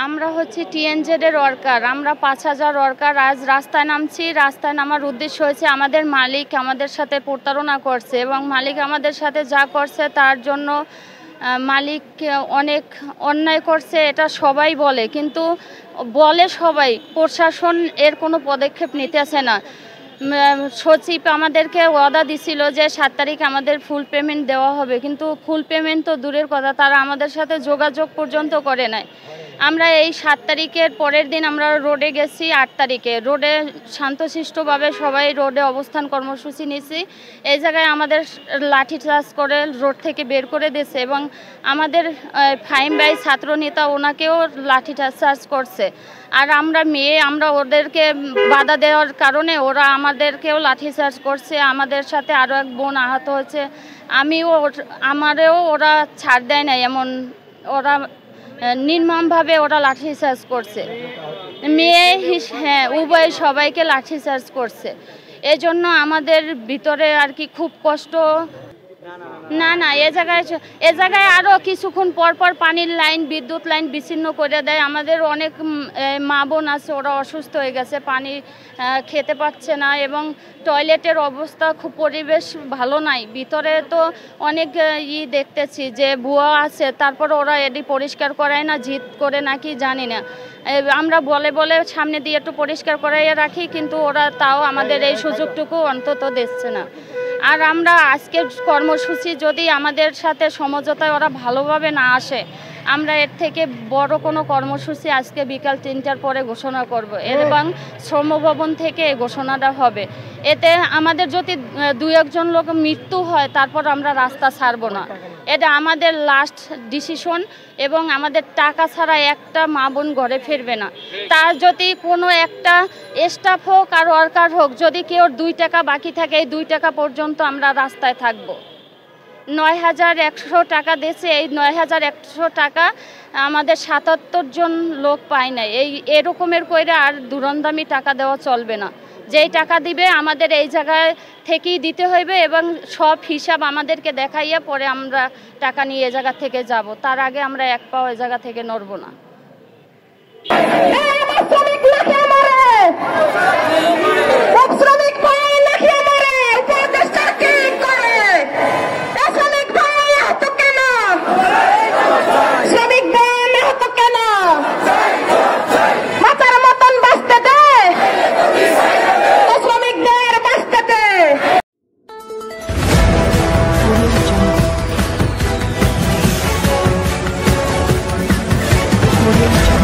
আমরা হচ্ছে টিএনজেড এর ওয়ার্কার। আমরা ৫,০০০ ওয়ার্কার আজ রাস্তায় নামছি। রাস্তায় নামার উদ্দেশ্য হয়েছে আমাদের মালিক আমাদের সাথে প্রতারণা করছে এবং মালিক আমাদের সাথে যা করছে তার জন্য মালিক অনেক অন্যায় করছে, এটা সবাই বলে, কিন্তু বলে সবাই, প্রশাসন এর কোনো পদক্ষেপ নিতেছে না। সচিব আমাদেরকে ওয়াদা দিছিল যে ৭ তারিখ আমাদের ফুল পেমেন্ট দেওয়া হবে, কিন্তু ফুল পেমেন্ট তো দূরের কথা, তারা আমাদের সাথে যোগাযোগ পর্যন্ত করে নাই। আমরা এই ৭ তারিখের পরের দিন আমরা রোডে গেছি। ৮ তারিখে রোডে শান্তশিষ্টভাবে সবাই রোডে অবস্থান কর্মসূচি নিয়েছি। এই জায়গায় আমাদের লাঠিচার্জ করে রোড থেকে বের করে দিয়েছে এবং আমাদের ফাহিম ভাই ছাত্রনেতা ওনাকেও লাঠিচার্জ করছে। আর আমরা মেয়ে, আমরা ওদেরকে বাধা দেওয়ার কারণে ওরা আমাদেরকেও লাঠিচার্জ করছে। আমাদের সাথে আরও এক বোন আহত হয়েছে। আমারও ওরা ছাড় দেয় নাই, এমন ওরা নির্মমভাবে ওরা লাঠিচার্জ করছে। মেয়ে হ্যাঁ, উভয় সবাইকে লাঠিচার্জ করছে। এজন্য আমাদের ভিতরে আর কি খুব কষ্ট। না এ জায়গায় আরও কিছুক্ষণ পর পর পানির লাইন, বিদ্যুৎ লাইন বিচ্ছিন্ন করে দেয়। আমাদের অনেক মা বোন আছে, ওরা অসুস্থ হয়ে গেছে, পানি খেতে পাচ্ছে না এবং টয়লেটের অবস্থা খুব, পরিবেশ ভালো নাই। ভিতরে তো অনেক দেখতেছি যে ভুয়া আছে, তারপর ওরা এটি পরিষ্কার করায় না, জিদ করে নাকি জানি না। আমরা বলে বলে সামনে দিয়ে একটু পরিষ্কার করাইয়া রাখি, কিন্তু ওরা তাও আমাদের এই সুযোগটুকু অন্তত দিচ্ছে না। আর আমরা আজকের কর্মসূচি যদি আমাদের সাথে সমঝোতায় ওরা ভালোভাবে না আসে, আমরা এর থেকে বড় কোনো কর্মসূচি আজকে বিকাল ৩টার পরে ঘোষণা করব এবং শ্রমভবন থেকে এই ঘোষণাটা হবে। এতে আমাদের যদি ২-১ লোক মৃত্যু হয় তারপর আমরা রাস্তা ছাড়ব না। এটা আমাদের লাস্ট ডিসিশন এবং আমাদের টাকা ছাড়া একটা মা বোন ঘরে ফিরবে না। তার যদি কোনো একটা স্টাফ হোক আর ওয়ার্কার হোক, যদি কেউ ২ টাকা বাকি থাকে, এই ২ টাকা পর্যন্ত আমরা রাস্তায় থাকব। ৯,১০০ টাকা দিয়েছে, এই ৯,১০০ টাকা আমাদের ৭৭ জন লোক পায় না। এরকমের করে আর দুরন্দামি টাকা দেওয়া চলবে না। যেই টাকা দিবে আমাদের এই জায়গায় থেকেই দিতে হইবে এবং সব হিসাব আমাদেরকে দেখাইয়া পরে আমরা টাকা নিয়ে এই জায়গা থেকে যাব। তার আগে আমরা এক পাও এই জায়গা থেকে নড়ব না। Audio